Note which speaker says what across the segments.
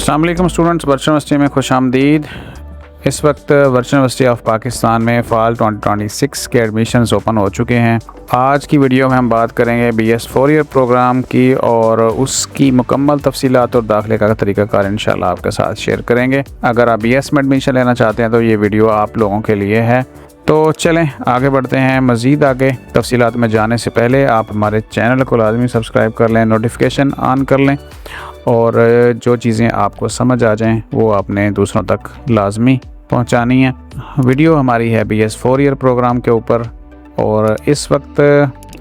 Speaker 1: अस्सलाम वालेकुम students, virtual university में खुश आमदीद। इस वक्त वर्चुअल यूनिवर्सिटी ऑफ पाकिस्तान में फ़ाल 2026 के एडमिशन्स ओपन हो चुके हैं। आज की वीडियो में हम बात करेंगे BS 4 ईयर प्रोग्राम की और उसकी मुकम्मल तफसीलात और दाखिले का तरीक़ाकार इंशाल्लाह आपके साथ शेयर करेंगे। अगर आप BS में एडमिशन लेना चाहते हैं तो ये वीडियो आप लोगों के लिए है। तो चलें आगे बढ़ते हैं। मज़ीद आगे तफसीलात में जाने से पहले आप हमारे चैनल को लाजमी सब्सक्राइब कर लें, नोटिफिकेशन ऑन कर लें और जो चीज़ें आपको समझ आ जाएं वो आपने दूसरों तक लाजमी पहुंचानी है। वीडियो हमारी है BS 4 ईयर प्रोग्राम के ऊपर और इस वक्त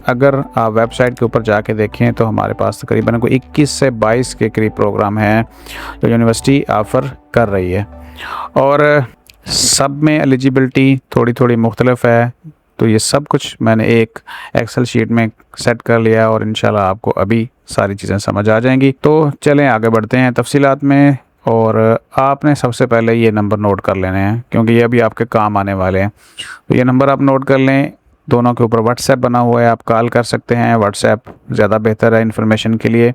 Speaker 1: अगर आप वेबसाइट के ऊपर जाके देखें तो हमारे पास तकरीबन कोई 21 से 22 के करीब प्रोग्राम हैं जो यूनिवर्सिटी ऑफ़र कर रही है और सब में एलिजिबिलिटी थोड़ी थोड़ी मुख्तलिफ है। तो ये सब कुछ मैंने एक एक्सेल शीट में सेट कर लिया और इंशाल्लाह आपको अभी सारी चीज़ें समझ आ जाएंगी। तो चलें आगे बढ़ते हैं तफसीलात में। और आपने सबसे पहले ये नंबर नोट कर लेने हैं क्योंकि ये अभी आपके काम आने वाले हैं। तो ये नंबर आप नोट कर लें। दोनों के ऊपर व्हाट्सएप बना हुआ है, आप कॉल कर सकते हैं। व्हाट्सएप ज़्यादा बेहतर है इन्फॉर्मेशन के लिए।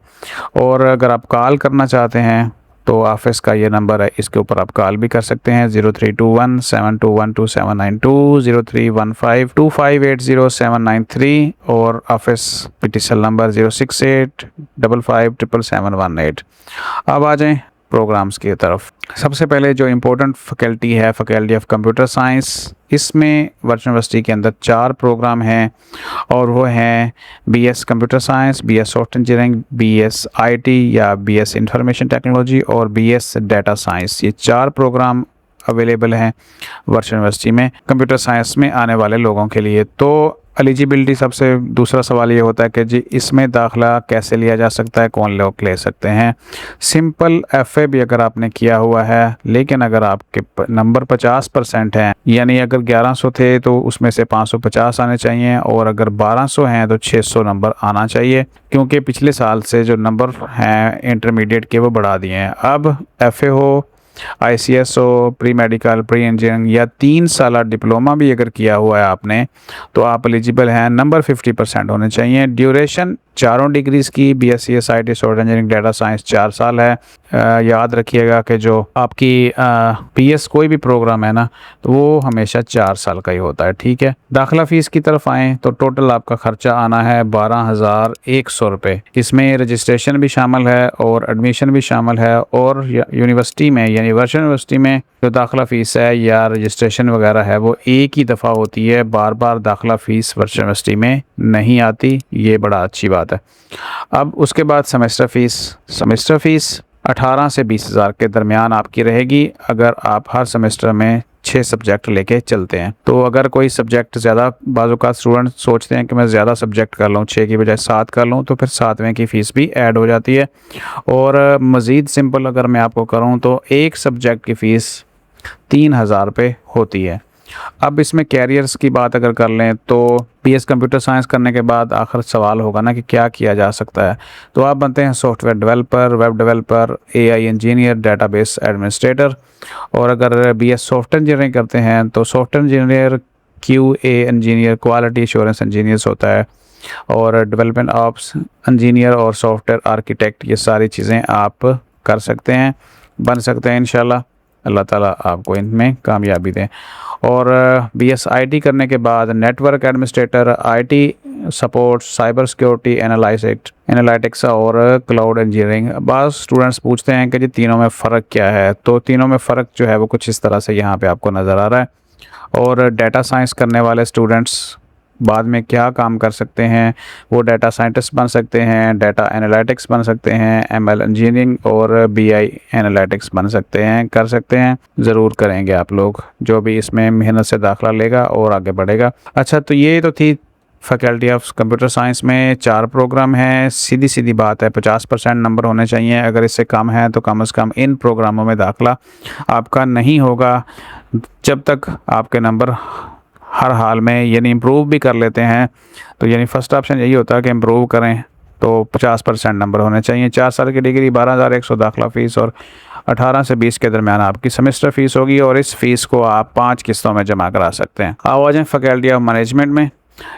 Speaker 1: और अगर आप कॉल करना चाहते हैं तो ऑफिस का ये नंबर है, इसके ऊपर आप कॉल भी कर सकते हैं 032172122792, 03152580 और ऑफिस PTCL नंबर 068557718। अब आ जाएं प्रोग्राम्स की तरफ। सबसे पहले जो इम्पोर्टेंट फैकल्टी है फैकल्टी ऑफ कंप्यूटर साइंस, इसमें वर्चुअल यूनिवर्सिटी के अंदर 4 प्रोग्राम हैं और वो हैं BS computer science, BS software engineering, BS IT या BS इंफॉर्मेशन टेक्नोलॉजी और BS डाटा साइंस। ये 4 प्रोग्राम अवेलेबल हैं वर्चुअल यूनिवर्सिटी में कंप्यूटर साइंस में आने वाले लोगों के लिए। तो एलिजिबिलिटी सबसे दूसरा सवाल ये होता है कि जी इसमें दाखिला कैसे लिया जा सकता है, कौन लोग ले सकते हैं। सिंपल FA भी अगर आपने किया हुआ है, लेकिन अगर आपके नंबर 50% हैं, यानी अगर 1100 थे तो उसमें से 550 आने चाहिए और अगर 1200 हैं तो 600 नंबर आना चाहिए क्योंकि पिछले साल से जो नंबर हैं इंटरमीडिएट के वो बढ़ा दिए हैं। अब FA हो, ICS हो, प्री मेडिकल, प्री इंजीनियरिंग या 3 साल डिप्लोमा भी अगर किया हुआ है आपने तो आप एलिजिबल हैं। नंबर 50% होने चाहिए। ड्यूरेशन चारों डिग्रीज़ की BSc SIT software engineering data science 4 साल है। याद रखिएगा कि जो आपकी PS कोई भी प्रोग्राम है ना तो वो हमेशा 4 साल का ही होता है, ठीक है। दाखिला फ़ीस की तरफ आएँ तो टोटल आपका ख़र्चा आना है 12,100 रुपये। इसमें रजिस्ट्रेशन भी शामिल है और एडमिशन भी शामिल है और यूनिवर्सिटी में यानी वर्चुअल यूनिवर्सिटी में जो दाखिला फ़ीस है या रजिस्ट्रेशन वगैरह है वो एक ही दफ़ा होती है, बार बार दाखिला फ़ीस वर्चुअल यूनिवर्सिटी में नहीं आती। ये बड़ा अच्छी बात है। अब उसके बाद सेमेस्टर फ़ीस 18 से 20,000 के दरमियान आपकी रहेगी अगर आप हर सेमेस्टर में 6 सब्जेक्ट लेके चलते हैं। तो अगर कोई सब्जेक्ट ज़्यादा, बाज़ स्टूडेंट सोचते हैं कि मैं ज़्यादा सब्जेक्ट कर लूँ, 6 की बजाय 7 कर लूँ, तो फिर 7वें की फ़ीस भी ऐड हो जाती है। और मज़ीद सिंपल अगर मैं आपको करूँ तो एक सब्जेक्ट की फ़ीस 3,000 रुपये होती है। अब इसमें कैरियर्स की बात अगर कर लें तो BS कंप्यूटर साइंस करने के बाद आखिर सवाल होगा ना कि क्या किया जा सकता है। तो आप बनते हैं software developer, web developer, AI engineer, database administrator. और अगर BS सॉफ्टवेयर इंजीनियरिंग करते हैं तो software engineer, QA engineer, quality assurance engineers होता है और डेवलपमेंट ऑप्स इंजीनियर और सॉफ्टवेयर आर्किटेक्ट। ये सारी चीज़ें आप कर सकते हैं, बन सकते हैं इंशाल्लाह। अल्लाह ताला आपको इनमें कामयाबी दें। और BS IT करने के बाद network administrator, IT support, cyber security analytics और क्लाउड इंजीनियरिंग। बाज़ स्टूडेंट्स पूछते हैं कि जी तीनों में फ़र्क क्या है। तो तीनों में फ़र्क जो है वो कुछ इस तरह से यहाँ पे आपको नज़र आ रहा है। और डाटा साइंस करने वाले स्टूडेंट्स बाद में क्या काम कर सकते हैं, वो डाटा साइंटिस्ट बन सकते हैं, डाटा एनालिटिक्स बन सकते हैं, ML इंजीनियरिंग और BI एनालिटिक्स बन सकते हैं, कर सकते हैं। ज़रूर करेंगे आप लोग जो भी इसमें मेहनत से दाखिला लेगा और आगे बढ़ेगा। अच्छा, तो ये तो थी फैकल्टी ऑफ कंप्यूटर साइंस में 4 प्रोग्राम हैं। सीधी सीधी बात है 50% नंबर होने चाहिए। अगर इससे कम है तो कम से कम इन प्रोग्रामों में दाखिला आपका नहीं होगा जब तक आपके नंबर हर हाल में यानी इम्प्रूव भी कर लेते हैं। तो यानी फ़र्स्ट ऑप्शन यही होता है कि इम्प्रूव करें तो 50% नंबर होने चाहिए। 4 साल की डिग्री, 12,100 दाखिला फ़ीस और 18 से 20 के दरमियान आपकी सेमेस्टर फ़ीस होगी और इस फ़ीस को आप 5 किस्तों में जमा करा सकते हैं। आओ आ जाएँ फैकल्टी ऑफ मैनेजमेंट में।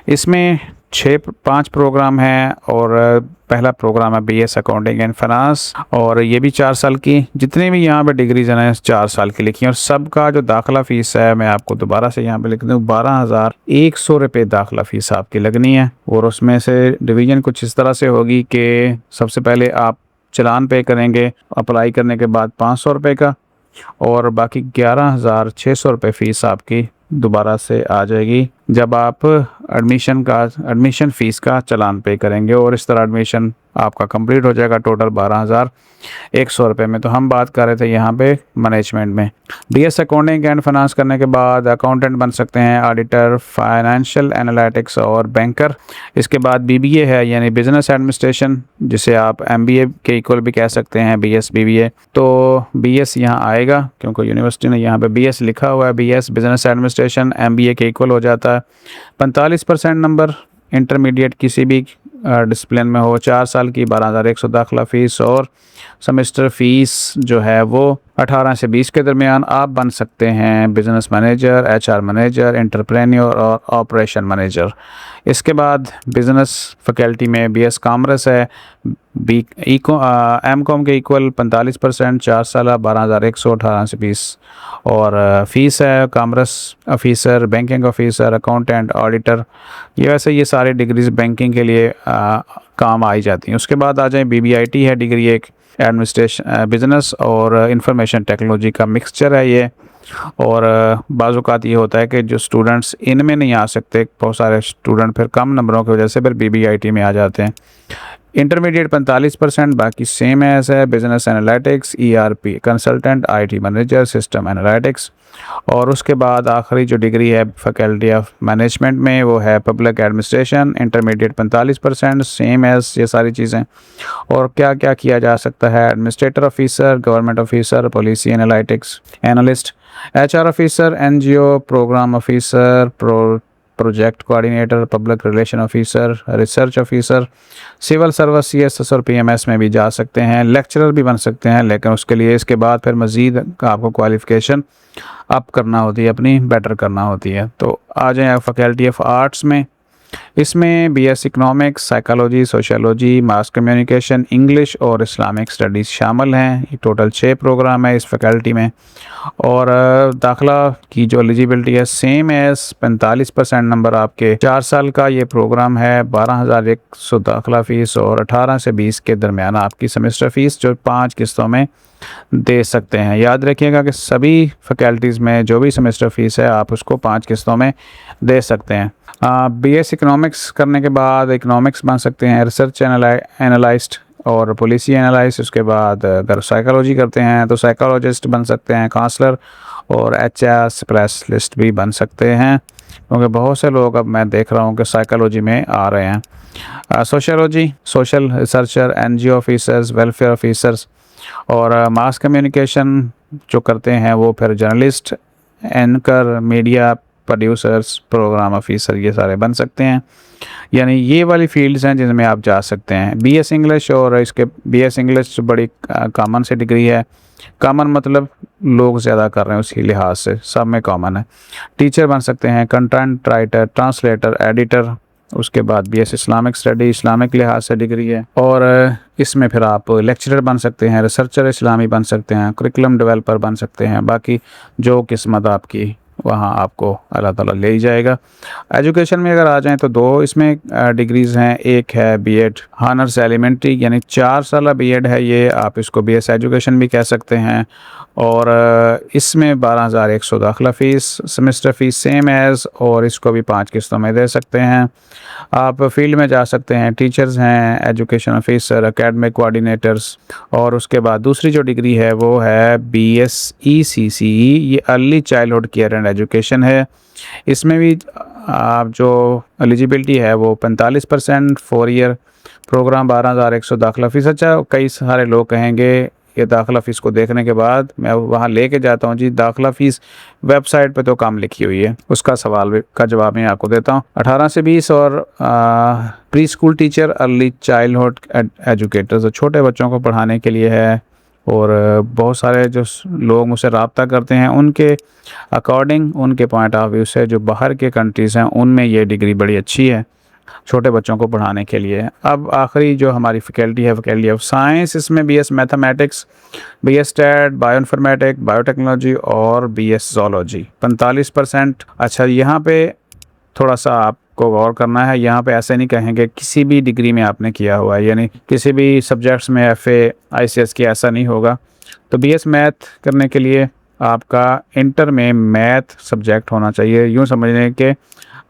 Speaker 1: इसमें पाँच प्रोग्राम हैं और पहला प्रोग्राम है बीएस अकाउंटिंग एंड फाइनेंस और ये भी 4 साल की। जितनी भी यहाँ पे डिग्रीज हैं 4 साल की लिखी हैं और सबका जो दाखिला फ़ीस है मैं आपको दोबारा से यहाँ पे लिख दूँ 12,100 रुपये दाखिला फ़ीस आपकी लगनी है। और उसमें से डिवीज़न कुछ इस तरह से होगी कि सबसे पहले आप चालान पे करेंगे अप्लाई करने के बाद 500 रुपये का और बाकी 11,600 रुपये फ़ीस आपकी दोबारा से आ जाएगी जब आप एडमिशन फ़ीस का चालान पे करेंगे और इस तरह एडमिशन आपका कंप्लीट हो जाएगा टोटल 12,100 रुपये में। तो हम बात कर रहे थे यहाँ पे मैनेजमेंट में। बीएस अकाउंटिंग एंड फाइनेंस करने के बाद अकाउंटेंट बन सकते हैं, ऑडिटर, फाइनेंशियल एनालिटिक्स और बैंकर। इसके बाद बीबीए है यानी बिजनेस एडमिनिस्ट्रेशन, जिसे आप एमबीए के इक्वल भी कह सकते हैं, बीएस बीबीए। तो बीएस यहाँ आएगा क्योंकि यूनिवर्सिटी ने यहाँ पे बीएस लिखा हुआ है। बीएस बिजनेस एडमिनिस्ट्रेशन एमबीए के इक्वल हो जाता है। 45% नंबर इंटरमीडिएट किसी भी डिसिप्लिन में हो, 4 साल की 12,100 दाखिला फ़ीस और सेमेस्टर फ़ीस जो है वो 18 से 20 के दरमियान। आप बन सकते हैं business manager, HR manager, entrepreneur और ऑपरेशन मैनेजर। इसके बाद बिज़नेस फैकल्टी में बीएस कॉमर्स है, एमकॉम के इक्वल 45%, 4 साल 12,100, 18 से 20 और फ़ीस है। Commerce officer, banking officer, accountant, auditor, ये वैसे ये सारे डिग्रीज बैंकिंग के लिए काम आई जाती हैं। उसके बाद आ जाए बीबीआईटी है डिग्री, एक एडमिनिस्ट्रेशन बिज़नेस और इंफॉर्मेशन टेक्नोलॉजी का मिक्सचर है ये। और बाज़ औक़ात ये होता है कि जो स्टूडेंट्स इनमें नहीं आ सकते, बहुत सारे स्टूडेंट फिर कम नंबरों की वजह से फिर बीबीआईटी में आ जाते हैं। इंटरमीडिएट 45%, बाकी सेम है business analytics, ERP consultant, IT manager, system analytics. और उसके बाद आखिरी जो डिग्री है फैकल्टी ऑफ मैनेजमेंट में वो है public administration. Intermediate 45%, same as ये सारी चीज़ें। और क्या क्या किया जा सकता है, administrator officer, government officer, policy analytics analyst, HR officer, NGO programme officer, project coordinator, public relation officer, research officer, civil service, CSS और पीएमएस में भी जा सकते हैं। लेक्चरर भी बन सकते हैं, लेकिन उसके लिए इसके बाद फिर मज़ीद आपको क्वालिफ़िकेशन अप करना होती है, अपनी बेटर करना होती है। तो आ जाए फैकल्टी ऑफ आर्ट्स में। इसमें BS economics, psychology, sociology, mass communication, English और इस्लामिक स्टडीज़ शामिल हैं। ये टोटल 6 प्रोग्राम है इस फैकल्टी में। और दाखिला की जो एलिजिबिलिटी है सेम है, 45% नंबर आपके। 4 साल का ये प्रोग्राम है, 12,100 दाखिला फ़ीस और 18 से 20 के दरमियान आपकी सेमेस्टर फ़ीस जो 5 किस्तों में दे सकते हैं। याद रखिएगा कि सभी फैकल्टीज़ में जो भी सेमेस्टर फ़ीस है आप उसको 5 किस्तों में दे सकते हैं। बीएस इकोनॉमिक्स करने के बाद इकोनॉमिक्स बन सकते हैं, रिसर्च एनालिस्ट और पॉलिसी एनालिस्ट। उसके बाद अगर साइकोलॉजी करते हैं तो साइकोलॉजिस्ट बन सकते हैं, काउंसलर और एचआर स्पेशलिस्ट भी बन सकते हैं, क्योंकि बहुत से लोग अब मैं देख रहा हूँ कि साइकोलॉजी में आ रहे हैं। Sociology, social researcher, NGO officers, welfare officers और मास कम्युनिकेशन जो करते हैं वो फिर journalist, anchor, media producers, programme officer, ये सारे बन सकते हैं। यानी ये वाली फील्ड्स हैं जिनमें आप जा सकते हैं। बीएस इंग्लिश और इसके बीएस इंग्लिश बड़ी कॉमन सी डिग्री है। कॉमन मतलब लोग ज़्यादा कर रहे हैं उसी लिहाज से, सब में कॉमन है। टीचर बन सकते हैं, कंटेंट राइटर, ट्रांसलेटर, एडिटर। उसके बाद बीएस इस्लामिक स्टडी, इस्लामिक लिहाज से डिग्री है। और इसमें फिर आप लेक्चरर बन सकते हैं, रिसर्चर इस्लामी बन सकते हैं, करिकुलम डेवलपर बन सकते हैं। बाकी जो किस्मत आपकी वहाँ आपको अल्लाह ताला ले ही जाएगा। एजुकेशन में अगर आ जाएं तो 2 इसमें डिग्रीज़ हैं। एक है बीएड हॉनर्स एलिमेंट्री, यानी 4 साल बीएड है ये, आप इसको बीएस एजुकेशन भी कह सकते हैं। और इसमें 12,100 दाखिला fees, semester fees same as, और इसको भी 5 किस्तों में दे सकते हैं। आप फील्ड में जा सकते हैं, टीचर्स हैं, एजुकेशन ऑफिसर, एकेडमिक कोऑर्डिनेटर्स। और उसके बाद दूसरी जो डिग्री है वो है बीएस ईसीसीई, ये early childhood care and education है। इसमें भी आप जो एलिजिबिलिटी है वो 45%, 4 ईयर प्रोग्राम, 12,100 दाखिला फ़ीस। अच्छा, कई सारे लोग कहेंगे ये दाखिला फ़ीस को देखने के बाद मैं वहाँ लेके जाता हूँ जी, दाखिला फ़ीस वेबसाइट पे तो कम लिखी हुई है। उसका सवाल का जवाब मैं आपको देता हूँ। 18 से 20 और pre school teacher, early childhood educators, छोटे बच्चों को पढ़ाने के लिए है। और बहुत सारे जो लोग मुझसे रब्ता करते हैं उनके अकॉर्डिंग, उनके पॉइंट ऑफ व्यू से, जो बाहर के कंट्रीज़ हैं उनमें ये डिग्री बड़ी अच्छी है। छोटे बच्चों को पढ़ाने के लिए। अब आखिरी जो हमारी फैकल्टी है, फैकल्टी ऑफ साइंस, इसमें BS mathematics, BS stat, bioinformatic, biotechnology और बीएस ज़ूलॉजी 45%। अच्छा, यहाँ पे थोड़ा सा आपको गौर करना है, यहाँ पे ऐसे नहीं कहेंगे किसी भी डिग्री में आपने किया हुआ है, यानी किसी भी सब्जेक्ट्स में एफए आईसीएस की, ऐसा नहीं होगा। तो बीएस मैथ करने के लिए आपका इंटर में मैथ सब्जेक्ट होना चाहिए। यूँ समझने के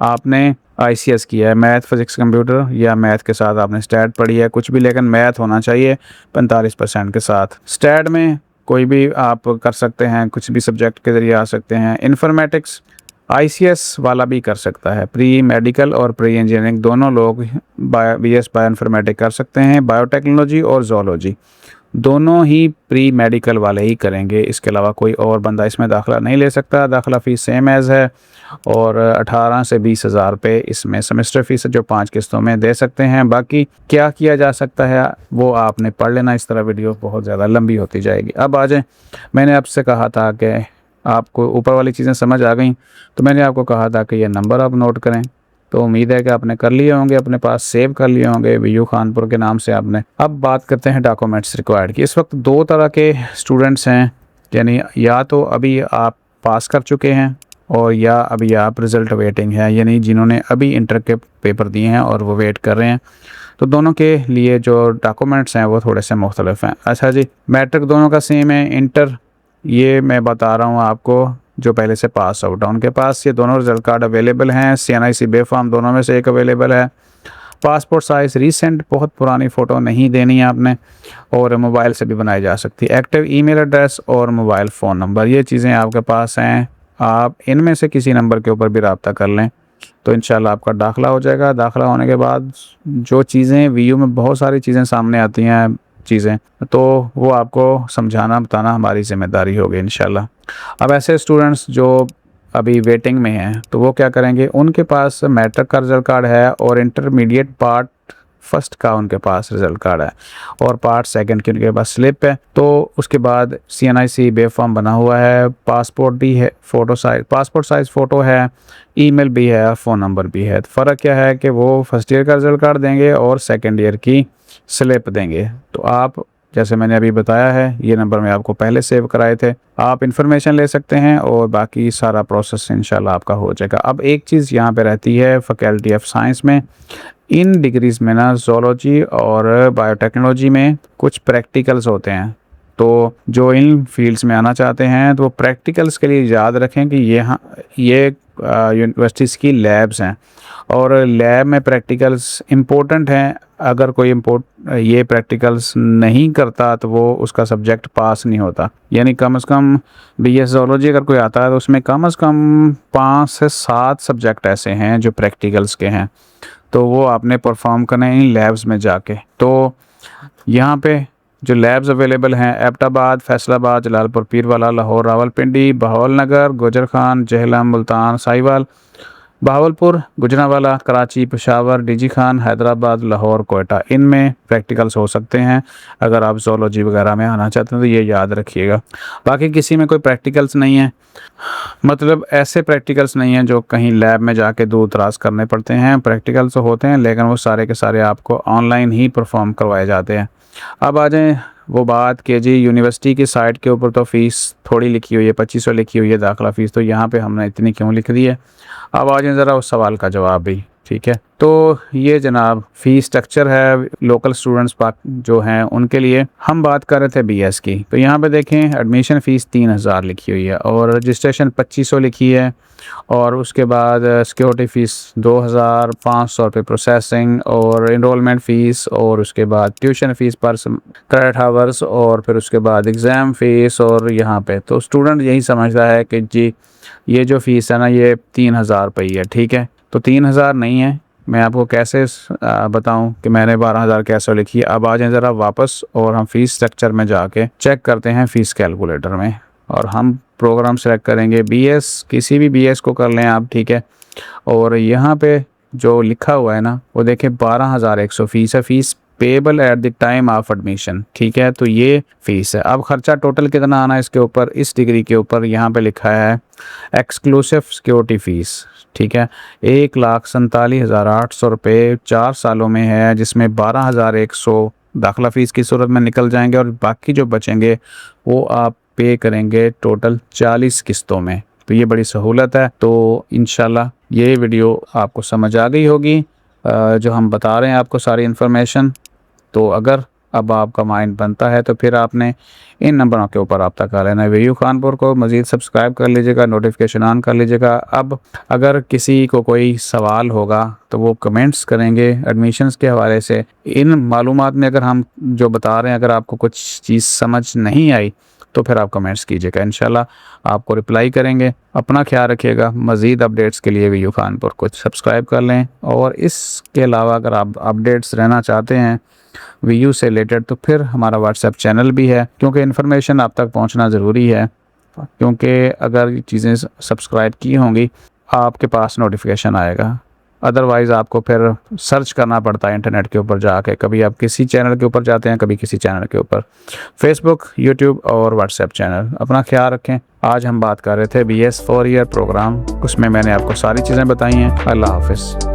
Speaker 1: आपने आईसीएस किया है, मैथ फिजिक्स कंप्यूटर, या मैथ के साथ आपने स्टैट पढ़ी है, कुछ भी, लेकिन मैथ होना चाहिए 45% के साथ। स्टैट में कोई भी आप कर सकते हैं, कुछ भी सब्जेक्ट के ज़रिए आ सकते हैं। इन्फॉर्मेटिक्स आईसीएस वाला भी कर सकता है, प्री मेडिकल और प्री इंजीनियरिंग दोनों लोग बीएस बायोइन्फॉर्मेटिक कर सकते हैं। बायोटेक्नोलॉजी और ज़ूलॉजी दोनों ही प्री मेडिकल वाले ही करेंगे, इसके अलावा कोई और बंदा इसमें दाखिला नहीं ले सकता। दाखिला फ़ीस सेम एज़ है और 18 से 20 हज़ार रुपये इसमें सेमेस्टर फ़ीस जो 5 किस्तों में दे सकते हैं। बाकी क्या किया जा सकता है वो आपने पढ़ लेना, इस तरह वीडियो बहुत ज़्यादा लंबी होती जाएगी। अब आ जाए, मैंने आपसे कहा था कि आपको ऊपर वाली चीज़ें समझ आ गई, तो मैंने आपको कहा था कि ये नंबर आप नोट करें। तो उम्मीद है कि आपने कर लिए होंगे, अपने पास सेव कर लिए होंगे वीयू खानपुर के नाम से आपने। अब बात करते हैं डॉक्यूमेंट्स रिक्वायर्ड की। इस वक्त 2 तरह के स्टूडेंट्स हैं, यानी या तो अभी आप पास कर चुके हैं और या अभी आप रिज़ल्ट वेटिंग है, यानी जिन्होंने अभी इंटर के पेपर दिए हैं और वो वेट कर रहे हैं। तो दोनों के लिए जो डॉक्यूमेंट्स हैं वो थोड़े से मुख्तलिफ हैं। अच्छा जी, मैट्रिक दोनों का सेम है। इंटर ये मैं बता रहा हूँ आपको, जो पहले से पास आउट है उनके पास ये दोनों रिजल्ट कार्ड अवेलेबल हैं। सीएनआईसी बे फॉर्म दोनों में से एक अवेलेबल है। पासपोर्ट साइज़ रीसेंट, बहुत पुरानी फ़ोटो नहीं देनी है आपने, और मोबाइल से भी बनाई जा सकती है। एक्टिव ईमेल एड्रेस और मोबाइल फ़ोन नंबर, ये चीज़ें आपके पास हैं। आप इनमें से किसी नंबर के ऊपर भी रब्ता कर लें तो इंशाल्लाह आपका दाखिला हो जाएगा। दाखिला होने के बाद जो चीज़ें वीयू में बहुत सारी चीज़ें सामने आती हैं चीज़ें, तो वो आपको समझाना बताना हमारी ज़िम्मेदारी होगी इंशाल्लाह। अब ऐसे स्टूडेंट्स जो अभी वेटिंग में हैं तो वो क्या करेंगे, उनके पास मैट्रिक का रिज़ल्ट कार्ड है और इंटरमीडिएट पार्ट फर्स्ट का उनके पास रिज़ल्ट कार्ड है और पार्ट सेकंड की उनके पास स्लिप है। तो उसके बाद सीएनआईसी बे फॉर्म बना हुआ है, पासपोर्ट भी है, पासपोर्ट साइज़ फ़ोटो है, ईमेल भी है, फ़ोन नंबर भी है। तो फ़र्क क्या है कि वो फर्स्ट ईयर का रिज़ल्ट कार्ड देंगे और सेकेंड ईयर की स्लिप देंगे। तो आप, जैसे मैंने अभी बताया है, ये नंबर मैं आपको पहले सेव कराए थे, आप इन्फॉर्मेशन ले सकते हैं और बाकी सारा प्रोसेस इंशाल्लाह आपका हो जाएगा। अब एक चीज़ यहाँ पे रहती है फैकल्टी ऑफ साइंस में, इन डिग्रीज़ में ना ज़ूलॉजी और बायोटेक्नोलॉजी में कुछ प्रैक्टिकल्स होते हैं। तो जो इन फील्ड्स में आना चाहते हैं तो वो प्रैक्टिकल्स के लिए याद रखें कि ये यूनिवर्सिटीज़ की लैब्स हैं और लैब में प्रैक्टिकल्स इम्पोर्टेंट हैं। अगर कोई ये प्रैक्टिकल्स नहीं करता तो वो उसका सब्जेक्ट पास नहीं होता। यानी कम से कम बीएस ज़ूलॉजी अगर कोई आता है तो उसमें कम से कम 5 से 7 सब्जेक्ट ऐसे हैं जो प्रैक्टिकल्स के हैं, तो वो आपने परफॉर्म करना है इन लैब्स में जाके। तो यहाँ पे जो लैब्स अवेलेबल हैं, एबटाबाद, फैसलाबाद, जलालपुर पीरवाला, लाहौर, रावलपिंडी, बहावलनगर, गुजरखान, जहलम, मुल्तान, साहिवाल, बहावलपुर, गुजरांवाला, कराची, पेशावर, डीजी खान, हैदराबाद, लाहौर, कोयटा, इनमें प्रैक्टिकल्स हो सकते हैं। अगर आप ज़ूलॉजी वगैरह में आना चाहते हैं तो ये याद रखिएगा। बाकी किसी में कोई प्रैक्टिकल्स नहीं है, मतलब ऐसे प्रैक्टिकल्स नहीं हैं जो कहीं लैब में जाके दूर दराज करने पड़ते हैं। प्रैक्टिकल्स तो होते हैं लेकिन वो सारे के सारे आपको ऑनलाइन ही परफॉर्म करवाए जाते हैं। अब आ जाएँ वो बात कि जी यूनिवर्सिटी की साइट के ऊपर तो फ़ीस थोड़ी लिखी हुई है, 2500 लिखी हुई है दाखिला फ़ीस, तो यहाँ पे हमने इतनी क्यों लिख दी है। अब आ जाए ज़रा उस सवाल का जवाब भी, ठीक है। तो ये जनाब फ़ी स्ट्रक्चर है लोकल स्टूडेंट्स जो हैं उनके लिए। हम बात कर रहे थे बीएस की, तो यहाँ पे देखें एडमिशन फ़ीस 3000 लिखी हुई है और रजिस्ट्रेशन 2500 लिखी है और उसके बाद सिक्योरिटी फ़ीस 2500 रुपये प्रोसेसिंग और इनरोलमेंट फ़ीस और उसके बाद ट्यूशन फ़ीस पर क्रेडिट हावर्स और फिर उसके बाद एग्ज़ाम फ़ीस। और यहाँ पे तो स्टूडेंट यही समझता है कि जी ये जो फ़ीस है ना ये 3000 रुपये है, ठीक है। तो 3000 नहीं है, मैं आपको कैसे बताऊं कि मैंने 12000 कैसे लिखी। अब आ जाएं ज़रा वापस और हम फ़ीस स्ट्रक्चर में जाके चेक करते हैं फ़ीस कैलकुलेटर में, और हम प्रोग्राम सेलेक्ट करेंगे बीएस, किसी भी बीएस को कर लें आप, ठीक है। और यहाँ पे जो लिखा हुआ है ना वो देखें 12100 फ़ीस है। Fees payable at the time of admission. ठीक है, तो ये फीस है। अब खर्चा टोटल कितना आना है इसके ऊपर, इस डिग्री के ऊपर यहाँ पे लिखा है एक्सक्लूसिव सिक्योरिटी फीस। ठीक है, 1,47,800 रुपये 4 सालों में है, जिसमें 12,100 दाखिला फ़ीस की सूरत में निकल जाएंगे और बाकी जो बचेंगे वो आप पे करेंगे टोटल 40 किस्तों में। तो ये बड़ी सहूलत है। तो इंशाल्लाह ये वीडियो आपको समझ आ गई होगी जो हम बता रहे हैं आपको सारी इन्फॉर्मेशन। तो अगर अब आपका माइंड बनता है तो फिर आपने इन नंबरों के ऊपर रब्ता कर लेना है। वीयू खानपुर को मज़ीद सब्सक्राइब कर लीजिएगा, नोटिफिकेशन ऑन कर लीजिएगा। अब अगर किसी को कोई सवाल होगा तो वो कमेंट्स करेंगे एडमिशन्स के हवाले से। इन मालूमात में अगर हम जो बता रहे हैं अगर आपको कुछ चीज़ समझ नहीं आई तो फिर आप कमेंट्स कीजिएगा, इंशाल्लाह आपको रिप्लाई करेंगे। अपना ख्याल रखिएगा। मज़ीद अपडेट्स के लिए वीयू खानपुर को सब्सक्राइब कर लें। और इसके अलावा अगर आप अपडेट्स रहना चाहते हैं वीयू से रिलेटेड तो फिर हमारा व्हाट्सएप चैनल भी है, क्योंकि इन्फॉर्मेशन आप तक पहुंचना ज़रूरी है। क्योंकि अगर ये चीज़ें सब्सक्राइब की होंगी आपके पास नोटिफिकेशन आएगा, अदरवाइज़ आपको फिर सर्च करना पड़ता है इंटरनेट के ऊपर जाके। कभी आप किसी चैनल के ऊपर जाते हैं, कभी किसी चैनल के ऊपर। फेसबुक, यूट्यूब और व्हाट्सएप चैनल। अपना ख्याल रखें। आज हम बात कर रहे थे BS 4 ईयर प्रोग्राम, उसमें मैंने आपको सारी चीज़ें बताई हैं। अल्लाह हाफिज़।